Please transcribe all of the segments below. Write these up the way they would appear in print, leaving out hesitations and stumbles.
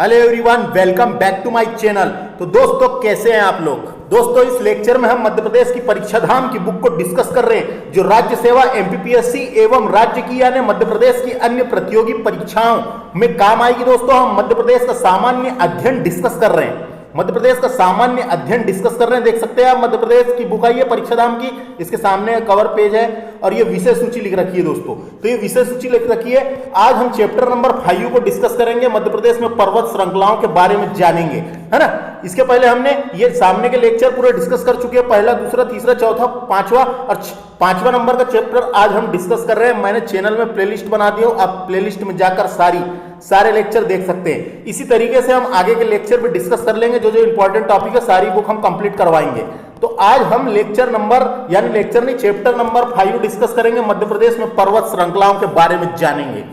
Hello everyone, welcome back to my channel. तो दोस्तों, कैसे हैं आप लोग? दोस्तों, इस लेक्चर में हम मध्य प्रदेश की परीक्षा धाम की बुक को डिस्कस कर रहे हैं, जो राज्य सेवा एमपीपीएससी एवं राज्य की यानी मध्य प्रदेश की अन्य प्रतियोगी परीक्षाओं में काम आएगी। दोस्तों, हम मध्य प्रदेश का सामान्य अध्ययन डिस्कस कर रहे हैं। मध्य प्रदेश का सामान्य अध्ययन डिस्कस कर रहे हैं। देख सकते हैं आप, मध्य प्रदेश की बुक आई है परीक्षा धाम की, इसके सामने कवर पेज है और ये विषय सूची लिख रखी है। दोस्तों, तो ये विषय सूची लिख रखी है। आज हम चैप्टर नंबर 5 को डिस्कस करेंगे। मध्य प्रदेश में पर्वत श्रृंखलाओं के बारे में जानेंगे, है ना। इसके पहले हमने ये सामने के लेक्चर पूरे डिस्कस कर चुके हैं। पहला, दूसरा, तीसरा, चौथा, पांचवा और पांचवा नंबर का चैप्टर आज हम डिस्कस कर रहे हैं। मैंने चैनल में प्लेलिस्ट बना दी हो, आप प्लेलिस्ट में जाकर सारे लेक्चर देख सकते हैं। इसी तरीके से हम आगे के लेक्चर पे डिस्कस कर लेंगे। जो जो इंपॉर्टेंट टॉपिक है सारी बुक हम कंप्लीट करवाएंगे। तो आज हम लेक्चर नहीं, चैप्टर नंबर 5 डिस्कस करेंगे। मध्य प्रदेश में पर्वत श्रृंखलाओं के बारे में जानेंगे।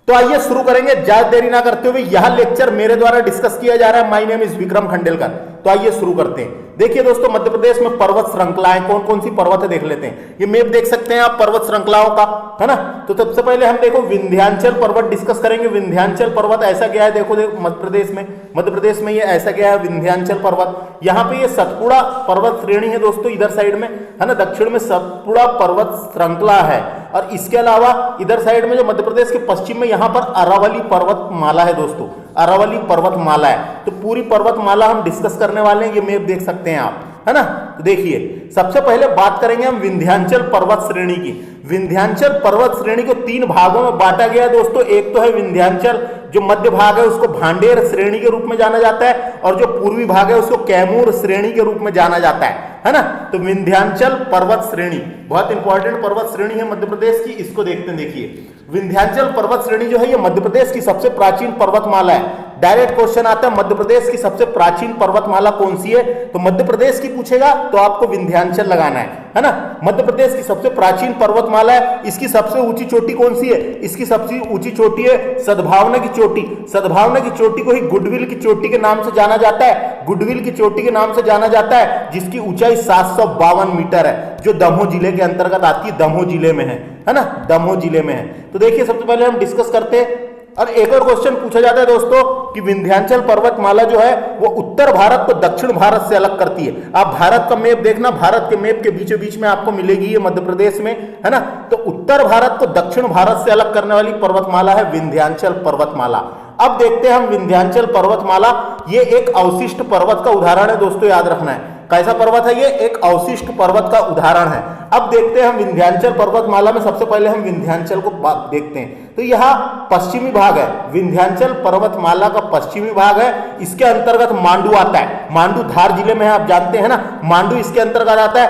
तो आइए शुरू करेंगे, ज्यादा देरी ना करते हुए। यह लेक्चर मेरे द्वारा डिस्कस किया जा रहा है। My name is Vikram Khandelkar. तो आइए शुरू करते हैं। देखिए दोस्तों, मध्य प्रदेश में पर्वत श्रृंखलाएं कौन कौन सी पर्वत है देख लेते हैं। ये मैप देख सकते हैं आप पर्वत श्रृंखलाओं का, है ना। तो सबसे पहले हम देखो विंध्याचल पर्वत डिस्कस करेंगे। विंध्याचल पर्वत ऐसा गया है, देखो मध्य प्रदेश में ये ऐसा गया है विंध्याचल पर्वत। यहाँ पे ये सतपुड़ा पर्वत श्रेणी है दोस्तों, इधर साइड में, है ना, दक्षिण में सतपुड़ा पर्वत श्रृंखला है। और इसके अलावा इधर साइड में जो मध्य प्रदेश के पश्चिम में, यहाँ पर अरावली पर्वतमाला है दोस्तों, अरावली पर्वतमाला है। तो पूरी पर्वतमाला हम डिस्कस करने वाले हैं। ये मैप देख सकते हैं आप, है ना। तो देखिए, सबसे पहले बात करेंगे हम विंध्याचल पर्वत श्रेणी की। विंध्याचल पर्वत श्रेणी को 3 भागों में बांटा गया है दोस्तों। एक तो है विंध्याचल, जो मध्य भाग है उसको भांडेर श्रेणी के रूप में जाना जाता है, और जो पूर्वी भाग है उसको कैमूर श्रेणी के रूप में जाना जाता है ना। तो विंध्याचल पर्वत श्रेणी बहुत इंपॉर्टेंट पर्वत श्रेणी है मध्य प्रदेश की। इसको देखते हैं। देखिए, विंध्याचल पर्वत श्रेणी जो है ये मध्य प्रदेश की सबसे प्राचीन पर्वतमाला है। डायरेक्ट क्वेश्चन आता है, मध्य प्रदेश की सबसे प्राचीन पर्वतमाला कौन सी है? तो मध्य प्रदेश की पूछेगा तो आपको विंध्याचल लगाना है ना। मध्य प्रदेश की सबसे प्राचीन पर्वतमाला है। इसकी सबसे ऊंची चोटी कौन सी है? इसकी सबसे ऊंची चोटी है सद्भावना की चोटी। सद्भावना की चोटी को ही गुडविल की चोटी के नाम से जाना जाता है। गुडविल की चोटी के नाम से जाना जाता है, जिसकी ऊंचाई 752 मीटर है, जो दमोह जिले के अंतर्गत आती है। दमोह जिले में है ना, दमोह जिले में है। तो देखिए, सबसे पहले हम डिस्कस करते हैं। और एक और क्वेश्चन पूछा जाता है दोस्तों कि विंध्याचल पर्वतमाला जो है वो उत्तर भारत को दक्षिण भारत से अलग करती है। आप भारत का मैप देखना, भारत के मैप के बीचों बीच में आपको मिलेगी ये मध्य प्रदेश में, है ना। तो उत्तर भारत को दक्षिण भारत से अलग करने वाली पर्वतमाला है विंध्याचल पर्वतमाला। अब देखते हैं हम विंध्याचल पर्वतमाला। ये एक अवशिष्ट पर्वत का उदाहरण है दोस्तों, याद रखना है। कैसा पर्वत है ये? एक अवशिष्ट पर्वत का उदाहरण है। अब देखते हैं हम विंध्याचल पर्वतमाला में, सबसे पहले हम विंध्याचल को देखते हैं। तो यह पश्चिमी भाग है, विंध्याचल पर्वतमाला का पश्चिमी भाग है। इसके अंतर्गत मांडू आता है। मांडू धार जिले में है, आप जानते हैं ना। मांडू इसके अंतर्गत आता है।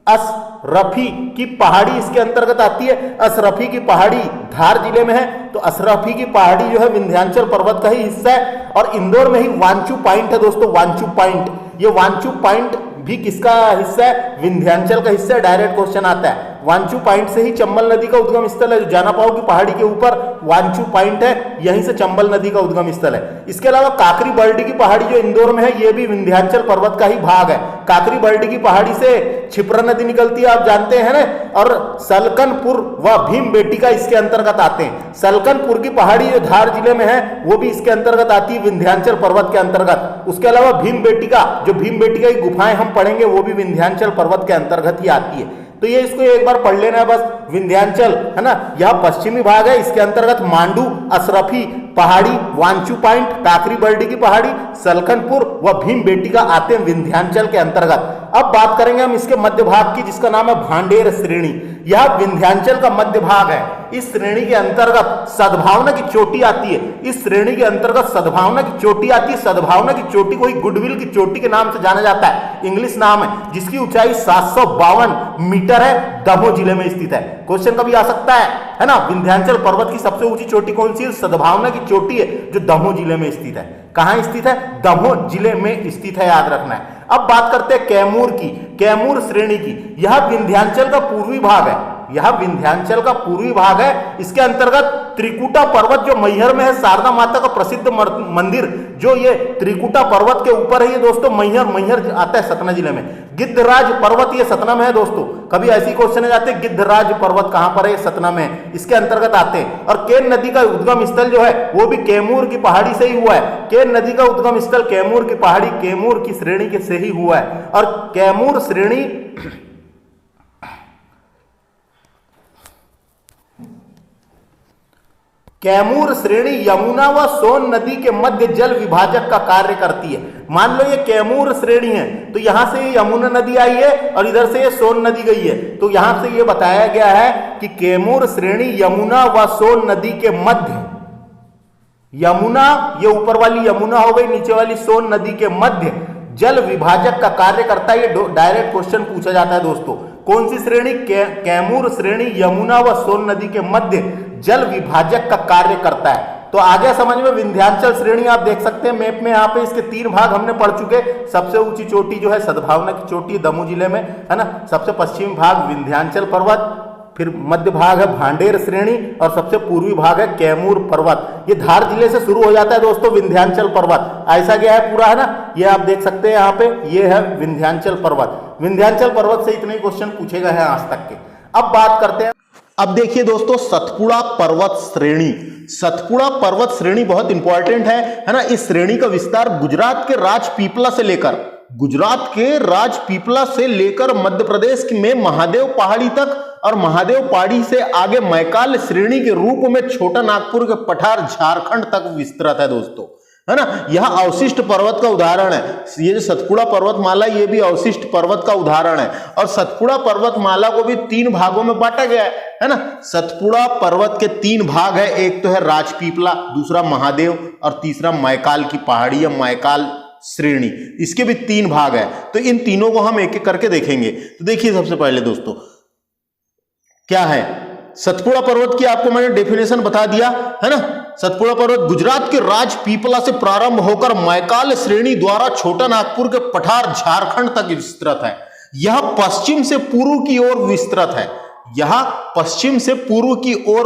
असरफी की पहाड़ी इसके अंतर्गत आती है। असरफी की पहाड़ी धार जिले में है। तो असरफी की पहाड़ी जो है विंध्याचल पर्वत का ही हिस्सा है। और इंदौर में ही वांचू पॉइंट है दोस्तों, वांचू पॉइंट। ये वांचू पॉइंट भी किसका हिस्सा है? विंध्याचल का हिस्सा है। डायरेक्ट क्वेश्चन आता है। वांचू पॉइंट से ही चंबल नदी का उद्गम स्थल है। जो जानापाव की पहाड़ी के ऊपर वांचू पॉइंट है, यहीं से चंबल नदी का उद्गम स्थल है। इसके अलावा काकरी बर्डी की पहाड़ी जो इंदौर में है, ये भी विंध्याचल पर्वत का ही भाग है। काकरी बर्डी की पहाड़ी से क्षिप्रा नदी निकलती है, आप जानते हैं ना। और सलकनपुर व भीमबेटका इसके अंतर्गत आते हैं। सलकनपुर की पहाड़ी जो धार जिले में है, वो भी इसके अंतर्गत आती है, विंध्याचल पर्वत के अंतर्गत। उसके अलावा भीमबेटका, जो भीमबेटका की गुफाएं हम पढ़ेंगे, वो भी विंध्याचल पर्वत के अंतर्गत ही आती है। तो ये इसको एक बार पढ़ लेना है बस। विंध्याचल, है ना, यह पश्चिमी भाग है। इसके अंतर्गत मांडू, असरफी पहाड़ी, वांचू पॉइंट, काकरी बर्डी की पहाड़ी, सलकनपुर व भीमबेटका आते हैं विंध्याचल के अंतर्गत। अब बात करेंगे हम इसके मध्य भाग की, जिसका नाम है भांडेर श्रेणी। यह विंध्याचल का मध्य भाग है। इस श्रेणी के अंतर्गत सद्भावना की चोटी आती है। इस श्रेणी के अंतर्गत सद्भावना की चोटी आती है। सद्भावना की चोटी को ही गुडविल की चोटी के नाम से जाना जाता है, इंग्लिश नाम है, जिसकी ऊंचाई 752 मीटर है, दमोह जिले में स्थित है। क्वेश्चन कभी आ सकता है ना। विंध्याचल पर्वत की सबसे ऊंची चोटी कौन सी है? सद्भावना की चोटी है, जो दमोह जिले में स्थित है। कहां स्थित है? दमोह जिले में स्थित है, याद रखना है। अब बात करते हैं कैमूर की, कैमूर श्रेणी की। यह विंध्याचल का पूर्वी भाग है। यह विंध्याचल का पूर्वी भाग है। इसके अंतर्गत त्रिकुटा पर्वत जो मैहर में है, शारदा माता का प्रसिद्ध मंदिर जो ये त्रिकुटा पर्वत के ऊपर है ये दोस्तों, मैहर आता है सतना जिले में। गिद्धराज पर्वत ये सतना में है दोस्तों, कभी ऐसी क्वेश्चन जाते हैं गिद्धराज पर्वत कहां पर है, सतना में, इसके अंतर्गत आते हैं। और केन नदी का उद्गम स्थल जो है वो भी कैमूर की पहाड़ी से ही हुआ है। केन नदी का उद्गम स्थल कैमूर की पहाड़ी, कैमूर की श्रेणी के से ही हुआ है। और कैमूर श्रेणी यमुना व सोन नदी के मध्य जल विभाजक का कार्य करती है। मान लो ये कैमूर श्रेणी है तो यहां से ये यमुना नदी आई है और इधर से ये सोन नदी गई है, तो यहां से ये बताया गया है कि कैमूर श्रेणी यमुना व सोन नदी के मध्य, यमुना ये ऊपर वाली यमुना हो गई, नीचे वाली सोन नदी के मध्य जल विभाजक का कार्य करता है। ये डायरेक्ट क्वेश्चन पूछा जाता है दोस्तों। कौन सी श्रेणी? कैमूर श्रेणी यमुना व सोन नदी के मध्य जल विभाजक का कार्य करता है। तो आगे समझ में, विंध्याचल श्रेणी आप देख सकते हैं मैप में, यहाँ पे इसके 3 भाग हमने पढ़ चुके। सबसे ऊंची चोटी जो है सद्भावना की चोटी दमोह जिले में है ना, सबसे पश्चिमी भाग विंध्याचल पर्वत, फिर मध्य भाग है भांडेर श्रेणी और सबसे पूर्वी भाग है कैमूर पर्वत। ये धार जिले से शुरू हो जाता है दोस्तों विंध्याचल पर्वत, ऐसा गया है पूरा है ना, ये आप देख सकते हैं यहाँ पे, ये है विंध्याचल पर्वत। विंध्याचल पर्वत से इतने क्वेश्चन पूछे गए हैं आज तक के। अब बात करते हैं, अब देखिए दोस्तों सतपुड़ा पर्वत श्रेणी। सतपुड़ा पर्वत श्रेणी बहुत इंपॉर्टेंट है ना। इस श्रेणी का विस्तार गुजरात के राजपीपला से लेकर मध्य प्रदेश में महादेव पहाड़ी तक और महादेव पहाड़ी से आगे मैकाल श्रेणी के रूप में छोटा नागपुर के पठार झारखंड तक विस्तृत है दोस्तों, है ना। यह अवशिष्ट पर्वत का उदाहरण है। ये जो सतपुड़ा पर्वतमाला ये भी अवशिष्ट पर्वत का उदाहरण है। और सतपुड़ा पर्वतमाला को भी 3 भागों में बांटा गया है ना। सतपुड़ा पर्वत के 3 भाग है, एक तो है राजपीपला, दूसरा महादेव और तीसरा मैकाल की पहाड़ी या मैकाल श्रेणी। इसके भी 3 भाग है, तो इन तीनों को हम एक एक करके देखेंगे। तो देखिए सबसे पहले दोस्तों क्या है सतपुड़ा पर्वत की, आपको मैंने डेफिनेशन बता दिया है ना। सतपुड़ा पर्वत गुजरात के राजपीपला से प्रारंभ होकर मैकाल श्रेणी द्वारा छोटा नागपुर के पठार झारखंड तक विस्तृत है। यह पश्चिम से पूर्व की ओर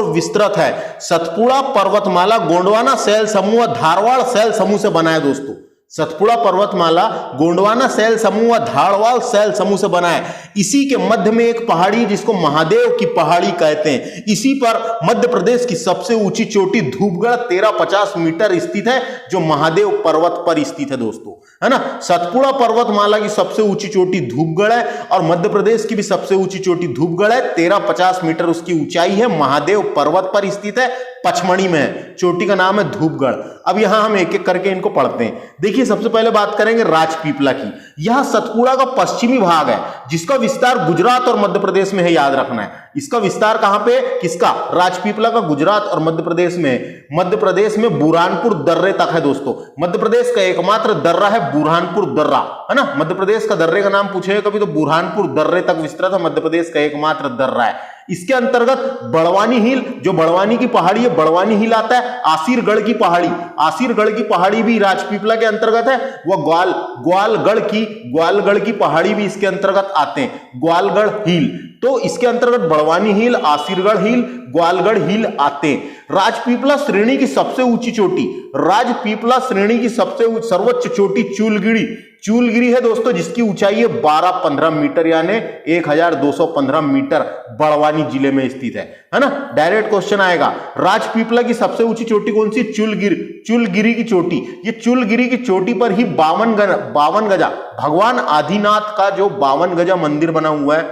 विस्तृत है। सतपुड़ा पर्वतमाला गोंडवाना शैल समूह धारवाड़ शैल समूह से बना है दोस्तों। सतपुड़ा पर्वतमाला गोंडवाना शैल समूह धारवाड़ शैल समूह से बना है। इसी के मध्य में एक पहाड़ी जिसको महादेव की पहाड़ी कहते हैं। इसी पर मध्य प्रदेश की सबसे ऊंची चोटी धूपगढ़ 1350 मीटर स्थित है, जो महादेव पर्वत पर स्थित है दोस्तों, है ना। सतपुड़ा पर्वतमाला की सबसे ऊंची चोटी धूपगढ़ है और मध्य प्रदेश की भी सबसे ऊंची चोटी धूपगढ़ है। 1350 मीटर उसकी ऊंचाई है, महादेव पर्वत पर स्थित है, पचमढ़ी में है। चोटी का नाम है धूपगढ़। अब यहां हम एक एक करके इनको पढ़ते हैं। देखिए सबसे पहले बात करेंगे राजपीपला की। यह सतपुड़ा का पश्चिमी भाग है जिसका विस्तार गुजरात और मध्य प्रदेश में है, याद रखना है। इसका विस्तार कहां पे? किसका? राजपीपला का गुजरात और मध्य प्रदेश में। मध्य प्रदेश में बुरहानपुर दर्रे तक है दोस्तों। मध्य प्रदेश का एकमात्र दर्रा है बुरहानपुर दर्रा, है ना। मध्य प्रदेश का दर्रे का नाम पूछेगा कभी तो बुरहानपुर दर्रे तक विस्तृत है, मध्य प्रदेश का एकमात्र दर्रा है। इसके अंतर्गत बड़वानी हिल, जो बड़वानी की पहाड़ी है, बड़वानी हिल आता है। आसीरगढ़ की पहाड़ी भी राजपीपला के अंतर्गत है। वह ग्वालगढ़ की पहाड़ी भी इसके अंतर्गत आते हैं, ग्वालगढ़ हिल। तो इसके अंतर्गत बड़वानी हिल, आसीरगढ़ हिल, ग्वालगढ़ हिल आते हैं। राजपीपला श्रेणी की सबसे ऊंची चोटी, सर्वोच्च चोटी चूलगिरी है दोस्तों, जिसकी ऊंचाई है 1215 मीटर यानी 1215 मीटर, बड़वानी जिले में स्थित है ना। डायरेक्ट क्वेश्चन आएगा, राजपीपला की सबसे ऊंची चोटी कौन सी? चूलगिरी की चोटी। ये चूलगिरी की चोटी पर ही 52 गजा भगवान आदिनाथ का जो 52 गजा मंदिर बना हुआ है,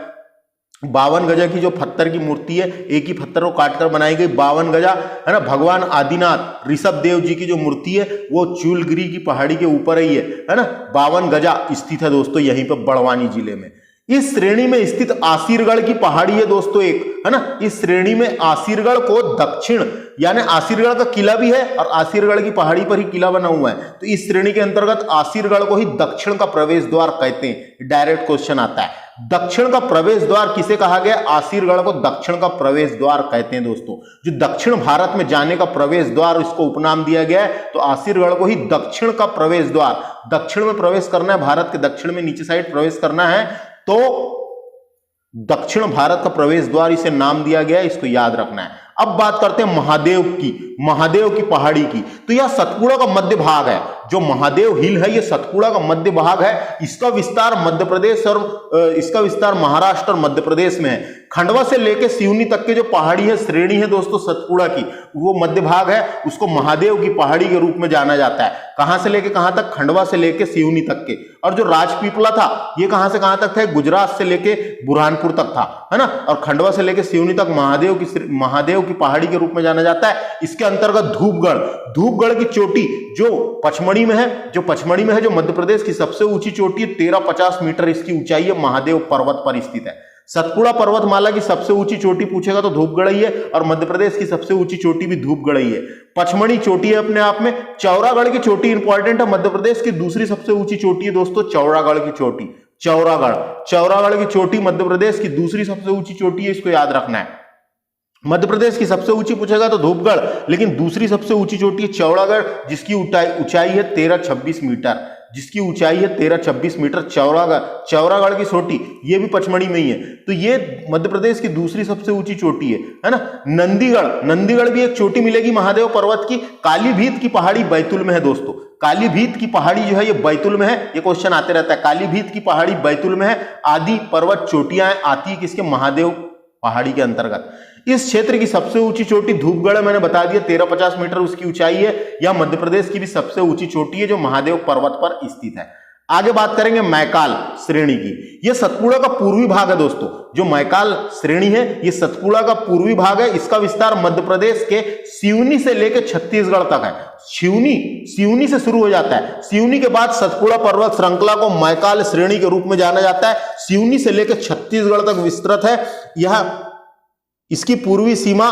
52 गजा की जो पत्थर की मूर्ति है, एक ही पत्थर को काटकर बनाई गई 52 गजा, है ना। भगवान आदिनाथ ऋषभ देव जी की जो मूर्ति है वो चूलगिरी की पहाड़ी के ऊपर ही है ना। 52 गजा स्थित है दोस्तों यहीं पर बड़वानी जिले में। इस श्रेणी में स्थित आसीरगढ़ की पहाड़ी है दोस्तों एक, है ना। इस श्रेणी में आसीरगढ़ को दक्षिण यानी आसीरगढ़ का किला भी है और आसीरगढ़ की पहाड़ी पर ही किला बना हुआ है, तो इस श्रेणी के अंतर्गत आसीरगढ़ को ही दक्षिण का प्रवेश द्वार कहते हैं। डायरेक्ट क्वेश्चन आता है, दक्षिण का प्रवेश द्वार किसे कहा गया? आसीरगढ़ को दक्षिण का प्रवेश द्वार कहते हैं दोस्तों। जो दक्षिण भारत में जाने का प्रवेश द्वार, इसको उपनाम दिया गया है, तो आसीरगढ़ को ही दक्षिण का प्रवेश द्वार, दक्षिण में प्रवेश करना है, भारत के दक्षिण में नीचे साइड प्रवेश करना है, तो दक्षिण भारत का प्रवेश द्वार इसे नाम दिया गया है, इसको याद रखना है। अब बात करते हैं महादेव की पहाड़ी की। तो यह सतपुड़ा का मध्य भाग है, जो महादेव हिल है, यह सतपुड़ा का मध्य भाग है। इसका विस्तार मध्य प्रदेश और इसका विस्तार महाराष्ट्र और मध्य प्रदेश में है। खंडवा से लेकर सिवनी तक के जो पहाड़ी है, श्रेणी है दोस्तों सतपुड़ा की, वो मध्य भाग है, उसको महादेव की पहाड़ी के रूप में जाना जाता है। कहां से लेकर कहां तक? खंडवा से लेकर सिवनी तक के। और जो राजपीपला था, ये कहां से कहां तक था? गुजरात से लेकर बुरहानपुर तक था, है ना। और खंडवा से लेकर सिवनी तक महादेव की पहाड़ी के रूप में जाना जाता है। इसके अंतर्गत धूपगढ़ की चोटी जो पचमढ़ी में है, जो मध्य प्रदेश की सबसे ऊंची चोटी है, 1350 मीटर इसकी ऊंचाई है, महादेव पर्वत पर स्थित है। सतपुड़ा पर्वतमाला की सबसे ऊंची चोटी पूछेगा तो धूपगढ़ ही है, और मध्य प्रदेश की सबसे ऊंची चोटी भी धूपगढ़ ही है। पचमढ़ी चोटी है अपने आप में। चौरागढ़ की चोटी इंपॉर्टेंट है, मध्य प्रदेश की दूसरी सबसे ऊंची चोटी है दोस्तों चौरागढ़ की चोटी। चौरागढ़ की चोटी मध्य प्रदेश की दूसरी सबसे ऊंची चोटी है, इसको याद रखना है। मध्य प्रदेश की सबसे ऊंची पूछेगा तो धूपगढ़, लेकिन दूसरी सबसे ऊंची चोटी है चौरागढ़, जिसकी ऊंचाई है 1326 मीटर। जिसकी ऊंचाई है 1326 मीटर। चौरागढ़ की चोटी ये भी पचमढ़ी में ही है, तो ये मध्य प्रदेश की दूसरी सबसे ऊंची चोटी है ना। नंदीगढ़ भी एक चोटी मिलेगी महादेव पर्वत की। कालीभीत की पहाड़ी बैतूल में है दोस्तों। कालीभीत की पहाड़ी जो है ये बैतूल में है, ये क्वेश्चन आते रहता है। कालीभीत की पहाड़ी बैतूल में है। आदि पर्वत चोटियां आती है किसके? महादेव पहाड़ी के अंतर्गत। इस क्षेत्र की सबसे ऊंची चोटी धूपगढ़ मैंने बता दिया, 1350 मीटर उसकी ऊंचाई है। यह मध्य प्रदेश की भी सबसे ऊंची चोटी है, जो महादेव पर्वत पर स्थित है। आगे बात करेंगे मैकाल श्रेणी की। यह सतपुड़ा का पूर्वी भाग है दोस्तों। जो मैकाल श्रेणी है ये सतपुड़ा का पूर्वी भाग है। इसका विस्तार मध्य प्रदेश के सिवनी से लेकर छत्तीसगढ़ तक है। सिवनी से शुरू हो जाता है। सिवनी के बाद सतपुड़ा पर्वत श्रृंखला को मैकाल श्रेणी के रूप में जाना जाता है। सिवनी से लेकर छत्तीसगढ़ तक विस्तृत है। यह इसकी पूर्वी सीमा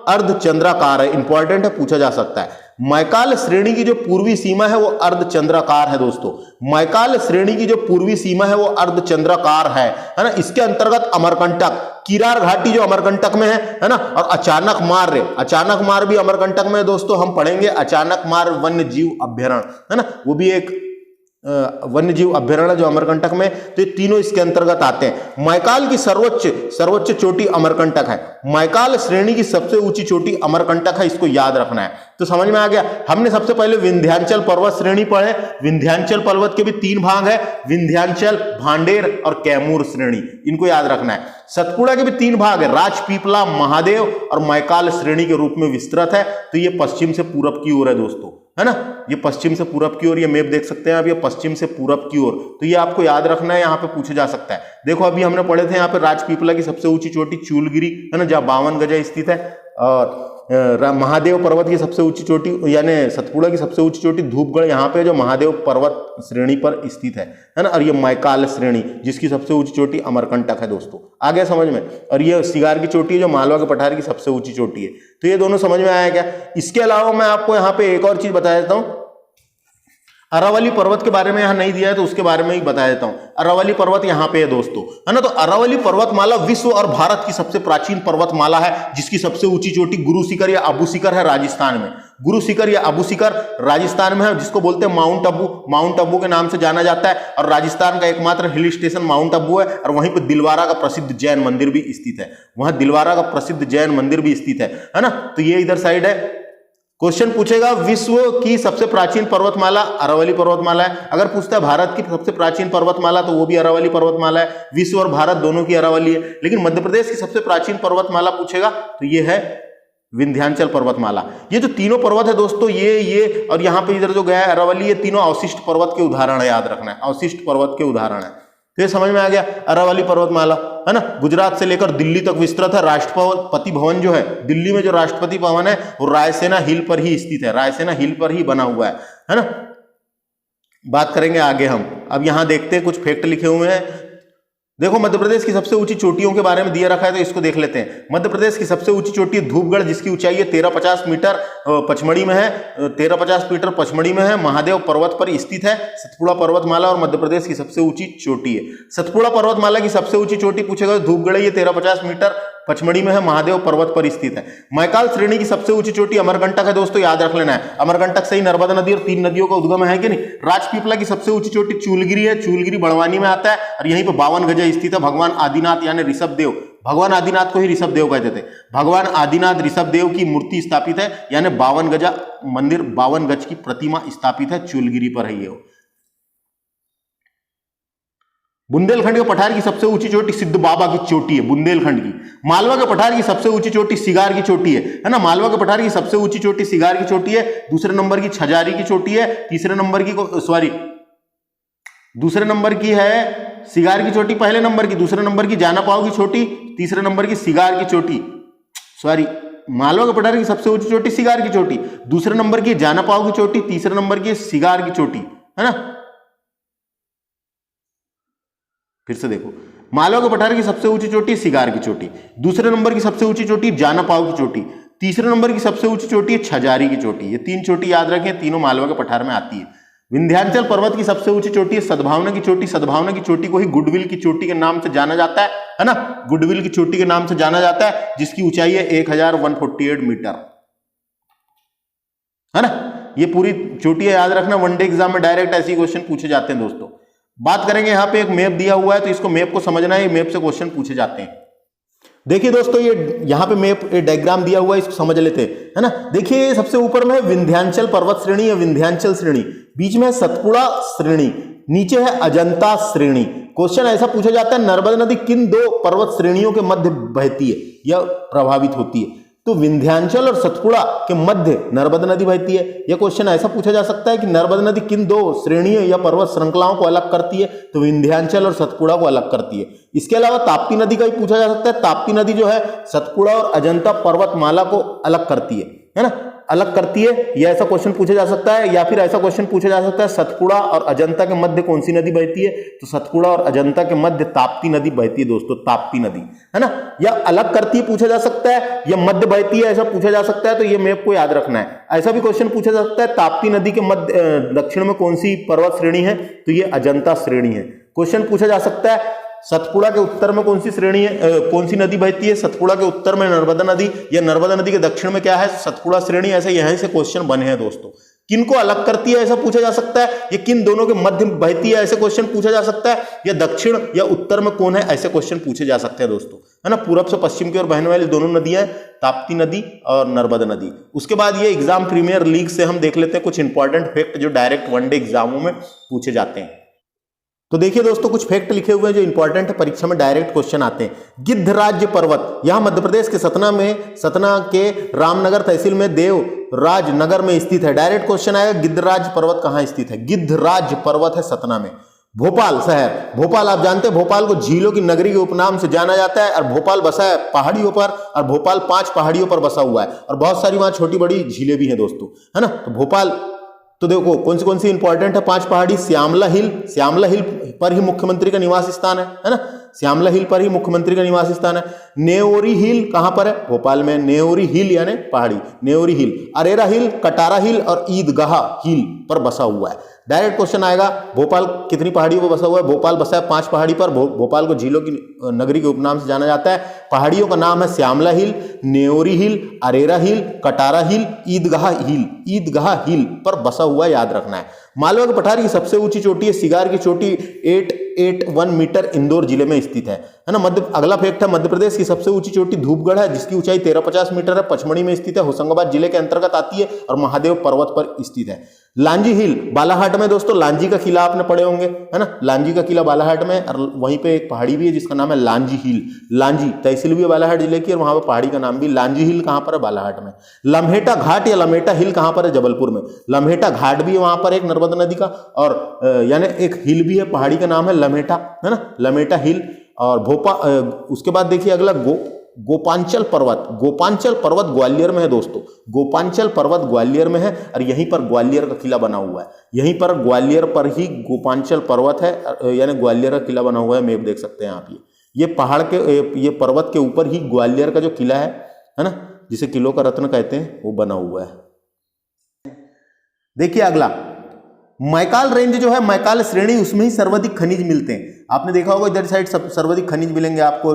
अर्धचंद्राकार है। इंपॉर्टेंट है, पूछा जा सकता है। मैकाल श्रेणी की जो पूर्वी सीमा है वो अर्धचंद्राकार है दोस्तों। मैकाल श्रेणी की जो पूर्वी सीमा है वो अर्धचंद्राकार है ना। इसके अंतर्गत अमरकंटक, किरार घाटी जो अमरकंटक में है ना, और अचानक मार भी अमरकंटक में है दोस्तों। हम पढ़ेंगे अचानक मार वन्य जीव अभ्यारण्य, है ना, वो भी एक वन्य जीव अभ्यारण्य जो अमरकंटक में, तो ये तीनों इसके अंतर्गत आते हैं। मैकाल की सर्वोच्च चोटी अमरकंटक है। मैकाल श्रेणी की सबसे ऊंची चोटी अमरकंटक है, इसको याद रखना है। तो समझ में आ गया। हमने सबसे पहले विंध्याचल पर्वत श्रेणी पढ़े। विंध्याचल पर्वत के भी 3 भाग है, विंध्याचल, भांडेर और कैमूर श्रेणी, इनको याद रखना है। सतपुड़ा के भी 3 भाग है, राजपीपला, महादेव और मैकाल श्रेणी के रूप में विस्तृत है। तो ये पश्चिम से पूरब की ओर है दोस्तों, है ना। ये पश्चिम से पूरब की ओर, ये मैप देख सकते हैं आप, ये पश्चिम से पूरब की ओर। तो ये आपको याद रखना है, यहाँ पे पूछा जा सकता है। देखो अभी हमने पढ़े थे यहाँ पे राजपीपला की सबसे ऊंची चोटी चूलगिरी, है ना, जहाँ 52 गजा स्थित है। और महादेव पर्वत की सबसे ऊंची चोटी यानी सतपुड़ा की सबसे ऊंची चोटी धूपगढ़ यहाँ पे जो महादेव पर्वत श्रेणी पर स्थित है ना। और ये मैकाल श्रेणी जिसकी सबसे ऊंची चोटी अमरकंटक है दोस्तों। आ गया समझ में। और ये सिगार की चोटी है जो मालवा के पठार की सबसे ऊंची चोटी है। तो ये दोनों समझ में आया क्या? इसके अलावा मैं आपको यहाँ पे एक और चीज बता देता हूँ। अरावली पर्वत के बारे में यहाँ नहीं दिया है तो उसके बारे में ही बता देता हूं। अरावली पर्वत यहाँ पे है दोस्तों, है ना। तो अरावली पर्वतमाला विश्व और भारत की सबसे प्राचीन पर्वतमाला है, जिसकी सबसे ऊंची चोटी गुरु शिखर या अबू शिखर है राजस्थान में। गुरु शिखर या अबू शिखर राजस्थान में है, जिसको बोलते हैं माउंट अबू के नाम से जाना जाता है। और राजस्थान का एकमात्र हिल स्टेशन माउंट अबू है। और वहीं पर दिलवारा का प्रसिद्ध जैन मंदिर भी स्थित है। वहां दिलवारा का प्रसिद्ध जैन मंदिर भी स्थित है ना। तो ये इधर साइड है। क्वेश्चन पूछेगा विश्व की सबसे प्राचीन पर्वतमाला अरावली पर्वतमाला है। अगर पूछता है भारत की सबसे प्राचीन पर्वतमाला तो वो भी अरावली पर्वतमाला है। विश्व और भारत दोनों की अरावली है। लेकिन मध्य प्रदेश की सबसे प्राचीन पर्वतमाला पूछेगा तो ये है विंध्याचल पर्वतमाला। ये जो तीनों पर्वत है दोस्तों, ये और यहाँ पे इधर जो गया है अरावली, ये तीनों अवशिष्ट पर्वत के उदाहरण है, याद रखना है, अवशिष्ट पर्वत के उदाहरण है। तो ये समझ में आ गया अरावली पर्वतमाला, है ना। गुजरात से लेकर दिल्ली तक विस्तृत है। राष्ट्रपति भवन जो है दिल्ली में, जो राष्ट्रपति भवन है वो रायसेना हिल पर ही स्थित है। रायसेना हिल पर ही बना हुआ है ना। बात करेंगे आगे हम। अब यहां देखते हैं कुछ फैक्ट लिखे हुए हैं। देखो मध्य प्रदेश की सबसे ऊंची चोटियों के बारे में दिया रखा है तो इसको देख लेते हैं। मध्य प्रदेश की सबसे ऊंची चोटी धूपगढ़, जिसकी ऊंचाई है 1350 मीटर, पचमढ़ी में है। 1350 मीटर पचमढ़ी में है, महादेव पर्वत पर स्थित है। सतपुड़ा पर्वतमाला और मध्य प्रदेश की सबसे ऊंची चोटी है। सतपुड़ा पर्वतमाला की सबसे ऊंची चोटी पूछेगा धूपगढ़, ये 1350 मीटर पचमढ़ी में है, महादेव पर्वत पर स्थित है। मैकाल श्रेणी की सबसे ऊंची चोटी अमरकंटक है दोस्तों, याद रख लेना है। अमरकंटक से ही नर्मदा नदी और 3 नदियों का उद्गम है कि नहीं। राजपीपला की सबसे ऊंची चोटी चूलगिरी है, चूलगिरी बड़वानी में आता है और यहीं पर 52 गज स्थित है। भगवान आदिनाथ यानी ऋषभदेव, भगवान आदिनाथ को ही ऋषभदेव कहते थे, भगवान आदिनाथ ऋषभदेव की मूर्ति स्थापित है, यानी 52 गजा मंदिर, 52 गज की प्रतिमा स्थापित है, चूलगिरी पर है ये। बुंदेलखंड के पठार की सबसे ऊंची चोटी सिद्ध बाबा की चोटी है, बुंदेलखंड की। मालवा के पठार की सबसे ऊंची चोटी सिगार की चोटी है ना। मालवा के पठार की सबसे ऊंची चोटी सिगार की चोटी है। दूसरे नंबर की छजारी की चोटी है। तीसरे नंबर की दूसरे नंबर की है सिगार की चोटी, पहले नंबर की। दूसरे नंबर की जाना पाओ की चोटी, तीसरे नंबर की सिगार की चोटी। मालवा के पठार की सबसे ऊंची चोटी सिगार की चोटी, दूसरे नंबर की जाना पाओ की चोटी, तीसरे नंबर की सिगार की चोटी, है ना। फिर से देखो, मालवा के पठार की सबसे ऊंची चोटी सिगार की चोटी, दूसरे नंबर की सबसे ऊंची चोटी जाना पाओ की चोटी, तीसरे नंबर की सबसे ऊंची चोटी है छजारी की चोटी। ये 3 चोटी याद रखें, तीनों मालवा के पठार में आती है। विंध्याचल पर्वत की सबसे ऊंची चोटी है सद्भावना की चोटी। सद्भावना की चोटी को ही गुडविल की चोटी के नाम से जाना जाता है ना। गुडविल की चोटी के नाम से जाना जाता है, जिसकी ऊंचाई है 1148 मीटर, है ना। ये पूरी चोटी है, याद रखना। वनडे एग्जाम में डायरेक्ट ऐसे क्वेश्चन पूछे जाते हैं दोस्तों। बात करेंगे, यहाँ पे एक मैप दिया हुआ है, तो इसको मैप को समझना है। मैप से क्वेश्चन पूछे जाते हैं। देखिए दोस्तों, ये यहाँ पे मैप डायग्राम दिया हुआ है, इसको समझ लेते हैं, है ना। देखिए सबसे ऊपर में है विंध्याचल पर्वत श्रेणी या विंध्याचल श्रेणी, बीच में है सतपुड़ा श्रेणी, नीचे है अजंता श्रेणी। क्वेश्चन ऐसा पूछा जाता है, नर्मदा नदी किन 2 पर्वत श्रेणियों के मध्य बहती है या प्रभावित होती है। तो विंध्याचल और सतपुड़ा के मध्य नर्मदा नदी बहती है। यह क्वेश्चन ऐसा पूछा जा सकता है कि नर्मदा नदी किन 2 श्रेणियों या पर्वत श्रृंखलाओं को अलग करती है। तो विंध्याचल और सतपुड़ा को अलग करती है। इसके अलावा ताप्ती नदी का भी पूछा जा सकता है। ताप्ती नदी जो है सतपुड़ा और अजंता पर्वतमाला को अलग करती है ना, अलग करती है। यह ऐसा क्वेश्चन पूछा जा सकता है। या फिर ऐसा क्वेश्चन पूछा जा सकता है, सतपुड़ा और अजंता के मध्य कौन सी नदी बहती है। तो सतपुड़ा और अजंता के मध्य ताप्ती नदी बहती है दोस्तों, ताप्ती नदी, है ना। या अलग करती है पूछा जा सकता है, या मध्य बहती है ऐसा पूछा जा सकता है। तो ये मैप को याद रखना है। ऐसा भी क्वेश्चन पूछा जा सकता है, ताप्ती नदी के मध्य दक्षिण में कौन सी पर्वत श्रेणी है। तो ये अजंता श्रेणी है। क्वेश्चन पूछा जा सकता है, सतपुड़ा के उत्तर में कौन सी श्रेणी है, कौन सी नदी बहती है। सतपुड़ा के उत्तर में नर्मदा नदी, या नर्मदा नदी के दक्षिण में क्या है, सतपुड़ा श्रेणी। ऐसे यहीं से क्वेश्चन बने हैं दोस्तों। किनको अलग करती है ऐसा पूछा जा सकता है। ये किन दोनों के मध्य बहती है ऐसे क्वेश्चन पूछा जा सकता है। या दक्षिण या उत्तर में कौन है, ऐसे क्वेश्चन पूछे जा सकते हैं दोस्तों, है ना। पूरब से पश्चिम की ओर बहने वाली दोनों नदियां, ताप्ती नदी और नर्मदा नदी। उसके बाद ये एग्जाम प्रीमियर लीग से हम देख लेते हैं कुछ इंपॉर्टेंट फैक्ट जो डायरेक्ट वनडे एग्जामों में पूछे जाते हैं। तो देखिए दोस्तों, कुछ फैक्ट लिखे हुए हैं जो इंपॉर्टेंट है, परीक्षा में डायरेक्ट क्वेश्चन आते हैं। गिद्धराज पर्वत, यहां मध्य प्रदेश के सतना के रामनगर तहसील में देवराज नगर में स्थित है। डायरेक्ट क्वेश्चन आएगा, गिद्धराज पर्वत कहां स्थित है। गिद्धराज पर्वत है सतना में। भोपाल शहर, भोपाल आप जानते हैं, भोपाल को झीलों की नगरी के उपनाम से जाना जाता है। और भोपाल बसा है पहाड़ियों पर, और भोपाल 5 पहाड़ियों पर बसा हुआ है, और बहुत सारी वहां छोटी बड़ी झीलें भी हैं दोस्तों, है ना। तो भोपाल, तो देखो कौन सी इंपॉर्टेंट है 5 पहाड़ी। श्यामला हिल, श्यामला हिल पर ही मुख्यमंत्री का निवास स्थान है ना। श्यामला हिल पर ही मुख्यमंत्री का निवास स्थान है। नेओरी हिल कहां पर है, भोपाल में। नेओरी हिल यानी पहाड़ी, नेओरी हिल। अरेरा हिल, कटारा हिल और ईदगाह हिल पर बसा हुआ है। डायरेक्ट क्वेश्चन आएगा, भोपाल कितनी पहाड़ियों पर बसा हुआ है। भोपाल बसा है 5 पहाड़ी पर। भोपाल को झीलों की नगरी के उपनाम से जाना जाता है। पहाड़ियों का नाम है श्यामला हिल, नेओरी हिल, अरेरा हिल, कटारा हिल, ईदगाह हिल। ईदगाह हिल पर बसा हुआ याद रखना है। मालवा के पठार की सबसे ऊंची चोटी है सिगार की चोटी, 881 मीटर, इंदौर जिले में स्थित है ना। अगला फैक्ट है, मध्य प्रदेश की सबसे ऊंची चोटी धूपगढ़ है, जिसकी ऊंचाई 1350 मीटर है, पचमढ़ी में स्थित है, होशंगाबाद जिले के अंतर्गत आती है और महादेव पर्वत पर स्थित है। लांजी हिल बालाहाट में दोस्तों, लांजी का किला आपने पढ़े होंगे, है ना। लांजी का किला बालाहाट में, और वहीं पे एक पहाड़ी भी है जिसका नाम है लांजी हिल। लांजी तहसील भी है बालाहाट जिले की, और वहां पर पहाड़ी का नाम भी लांजी हिल। कहां पर है, बालाहाट में। लम्हेटा घाट या लमेटा हिल कहां पर है, जबलपुर में। लम्हेटा घाट भी है वहां पर एक नर्मदा नदी का, और यानी एक हिल भी है, पहाड़ी का नाम है लमेटा, है ना, लमेटा हिल। और उसके बाद देखिए अगला गोपांचल पर्वत। गोपांचल पर्वत ग्वालियर में है दोस्तों। गोपांचल पर्वत ग्वालियर में है, और यहीं पर ग्वालियर का किला बना हुआ है। यहीं पर ग्वालियर पर ही गोपांचल पर्वत है, यानी ग्वालियर का किला बना हुआ है। मैप देख सकते हैं आप। ये पहाड़ के, ये पर्वत के ऊपर ही ग्वालियर का जो किला है ना, जिसे किलों का रत्न कहते हैं, वो बना हुआ है। देखिए अगला, मैकाल रेंज जो है, मैकाल श्रेणी, उसमें ही सर्वाधिक खनिज मिलते हैं। आपने देखा होगा इधर साइड सर्वाधिक खनिज मिलेंगे आपको,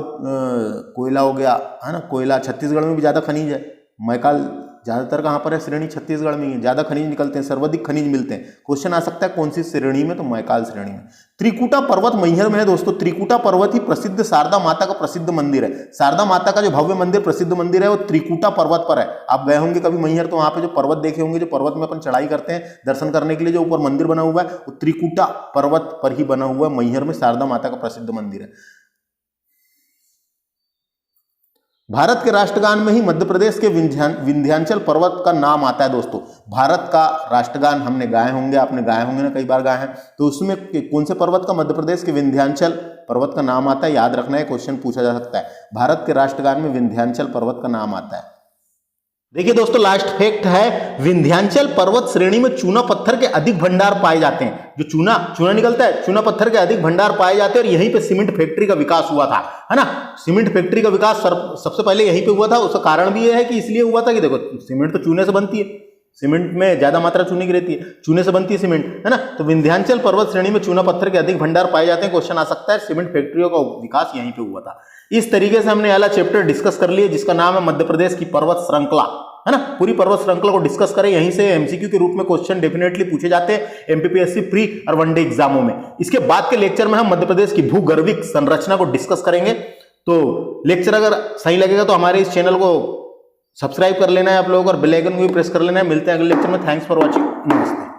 कोयला हो गया है ना, कोयला। छत्तीसगढ़ में भी ज्यादा खनिज है। मैकाल ज्यादातर कहाँ पर है? श्रेणी छत्तीसगढ़ में ही है, ज्यादा खनिज निकलते हैं, सर्वाधिक खनिज मिलते हैं। क्वेश्चन आ सकता है कौन सी श्रेणी में? तो मैकाल श्रेणी में। त्रिकुटा पर्वत मैहर में है दोस्तों। त्रिकुटा पर्वत ही प्रसिद्ध शारदा माता का प्रसिद्ध मंदिर है। शारदा माता का जो भव्य मंदिर, प्रसिद्ध मंदिर है, वो त्रिकुटा पर्वत पर है। आप गए होंगे कभी मैहर, तो वहां पे जो पर्वत देखे होंगे, जो पर्वत में अपन चढ़ाई करते हैं दर्शन करने के लिए, जो ऊपर मंदिर बना हुआ है वो त्रिकुटा पर्वत पर ही बना हुआ है। मैहर में शारदा माता का प्रसिद्ध मंदिर है। भारत के राष्ट्रगान में ही मध्य प्रदेश के विंध्याचल पर्वत का नाम आता है दोस्तों। भारत का राष्ट्रगान हमने गाए होंगे, आपने गाए होंगे ना, कई बार गाए हैं। तो उसमें कौन से पर्वत का? मध्य प्रदेश के विंध्याचल पर्वत का नाम आता है। याद रखना है, क्वेश्चन पूछा जा सकता है। भारत के राष्ट्रगान में विंध्याचल पर्वत का नाम आता है। देखिए दोस्तों, लास्ट फैक्ट है, विंध्याचल पर्वत श्रेणी में चूना पत्थर के अधिक भंडार पाए जाते हैं। जो चूना निकलता है, चूना पत्थर के अधिक भंडार पाए जाते हैं। और यहीं पे सीमेंट फैक्ट्री का विकास हुआ था, है ना। सीमेंट फैक्ट्री का विकास सबसे पहले यहीं पे हुआ था। उसका कारण भी यह है कि इसलिए हुआ था कि देखो, सीमेंट तो चूने से बनती है, सीमेंट में ज्यादा मात्रा चूने की रहती है, चूने से बनती है सीमेंट, है ना। तो विंध्याचल पर्वत श्रेणी में चूना पत्थर के अधिक भंडार पाए जाते हैं। क्वेश्चन आ सकता है, सीमेंट फैक्ट्रियों का विकास यहीं पे हुआ था। इस तरीके से हमने वाला चैप्टर डिस्कस कर लिया, जिसका नाम है मध्य प्रदेश की पर्वत श्रृंखला, है ना। पूरी पर्वत श्रृंखला को डिस्कस करें। यहीं से एमसीक्यू के रूप में क्वेश्चन डेफिनेटली पूछे जाते हैं एमपीपीएससी प्री और वनडे एग्जामों में। इसके बाद के लेक्चर में हम मध्य प्रदेश की भूगर्भिक संरचना को डिस्कस करेंगे। तो लेक्चर अगर सही लगेगा तो हमारे इस चैनल को सब्सक्राइब कर लेना है आप लोग, और बेल आइकन को भी प्रेस कर लेना है। मिलते हैं अगले लेक्चर में। Thanks for watching. नमस्ते।